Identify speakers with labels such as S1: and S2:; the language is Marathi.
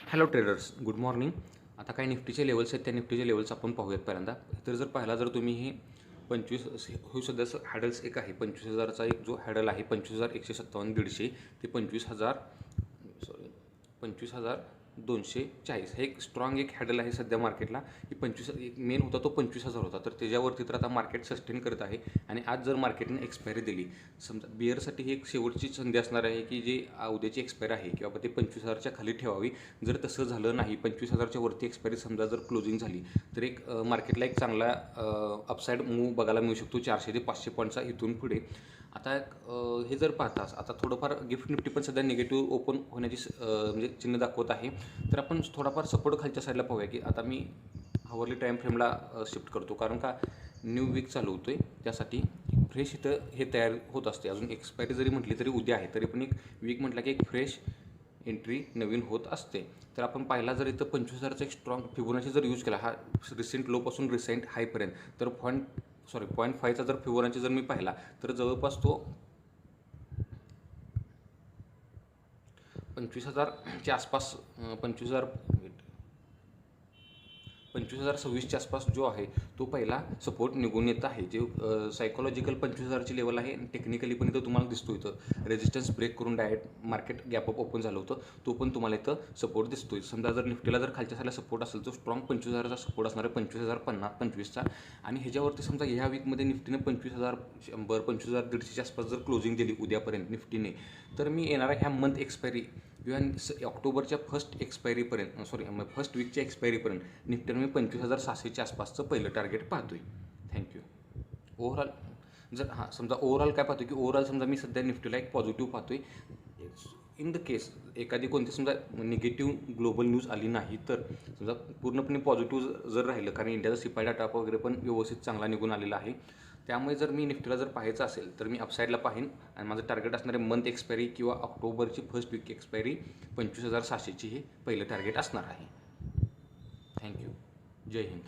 S1: Hello traders, good morning. आता काही निफ्टीचे लेवल्स आहेत, त्या निफ्टीचे लेवल्स आपण पाहूयात. पहिल्यांदा तर जर तुम्ही हे 25 होऊ सध्याचं हॅडल्स एक आहे 25,000चा एक जो हॅडल आहे 25,157 150 ते 25,240 हे एक स्ट्रॉंग एक हॅडल आहे सध्या मार्केटला. ही 25 एक मेन होता तो 25,000 होता, तर त्याच्यावरती तर आता मार्केट सस्टेन करत आहे. आणि आज जर मार्केटने एक्सपायरी दिली, समजा बिअरसाठी ही एक शेवटची संधी असणार आहे की जे उद्याची एक्सपायरी आहे किंवा ते 25,000च्या खाली ठेवावी. जर तसं झालं नाही, 25,000च्या वरती एक्सपायरी समजा जर क्लोजिंग झाली, तर एक मार्केटला एक चांगला अपसाईड मूव बघायला मिळू शकतो 400 ते 500 पॉईंटचा इथून पुढे. आता हे जर पाहतास आता थोडंफार गिफ्ट निफ्टी पण सध्या निगेटिव्ह ओपन होण्याची म्हणजे चिन्ह दाखवत आहे. तर आपण थोडाफार सपोर्ट खालच्या साईडला पाहूया की आता मी हवरली टाईम फ्रेमला शिफ्ट करतो, कारण का न्यू वीक चालू होतो आहे, त्यासाठी फ्रेश इथं हे तयार होत असते. अजून एक्सपायरी जरी म्हटली तरी उद्या आहे, तरी पण एक वीक म्हटलं की एक फ्रेश एंट्री नवीन होत असते. तर आपण पाहिला जर इथं 25,000चा एक स्ट्रॉंग फिबोनाची जर यूज केला, हा रिसेंट लोपासून रिसेंट हायपर्यंत, तर 0.5चा जर फिबोनाची जर मी पाहिला तर जवळपास तो 25,000च्या आसपास 25,026च्या आसपास जो आहे तो पहिला सपोर्ट निघून येत आहे. जे सायकोलॉजिकल 25,000ची लेवल आहे, टेक्निकली पण इथं तुम्हाला दिसतो. इथं रेजिस्टन्स ब्रेक करून डायरेक्ट मार्केट गॅपअप ओपन झालं होतं, तो पण तुम्हाला इथं सपोर्ट दिसतोय. समजा जर निफ्टीला जर खालच्या साईडला सपोर्ट असेल तर स्ट्रॉंग 25,000चा सपोर्ट असणार आहे, 25,050 25चा. आणि ह्याच्यावरती समजा ह्या वीकमध्ये निफ्टीने 25,100 25,150च्या आसपास जर क्लोजिंग दिली उद्यापर्यंत निफ्टीने, तर मी येणारा ह्या मंथ एक्सपायरी किंवा ऑक्टोबरच्या फर्स्ट वीकच्या एक्सपायरीपर्यंत निफ्टीने मी 25,600च्या आसपासचं पहिलं टार्गेट पाहतोय. थँक्यू. ओव्हरऑल समजा ओव्हरऑल काय पाहतो की ओव्हरऑल समजा मी सध्या निफ्टीला एक पॉझिटिव्ह पाहतोय. इन द केस एखादी कोणती समजा निगेटिव्ह ग्लोबल न्यूज आली नाही, तर समजा पूर्णपणे पॉझिटिव्ह जर राहिलं, कारण इंडियाचा सिपाई डाटा वगैरे पण व्यवस्थित चांगला निघून आलेला आहे. त्यामुळे जर मी निफ्टीला जर पाहायचं असेल तर मी अपसाईडला पाहीन. आणि माझं टार्गेट असणार आहे मंथ एक्सपायरी किंवा ऑक्टोबरची फर्स्ट वीक एक्सपायरी 25,600ची हे पहिलं टार्गेट असणार आहे. थँक्यू. जय हिंद.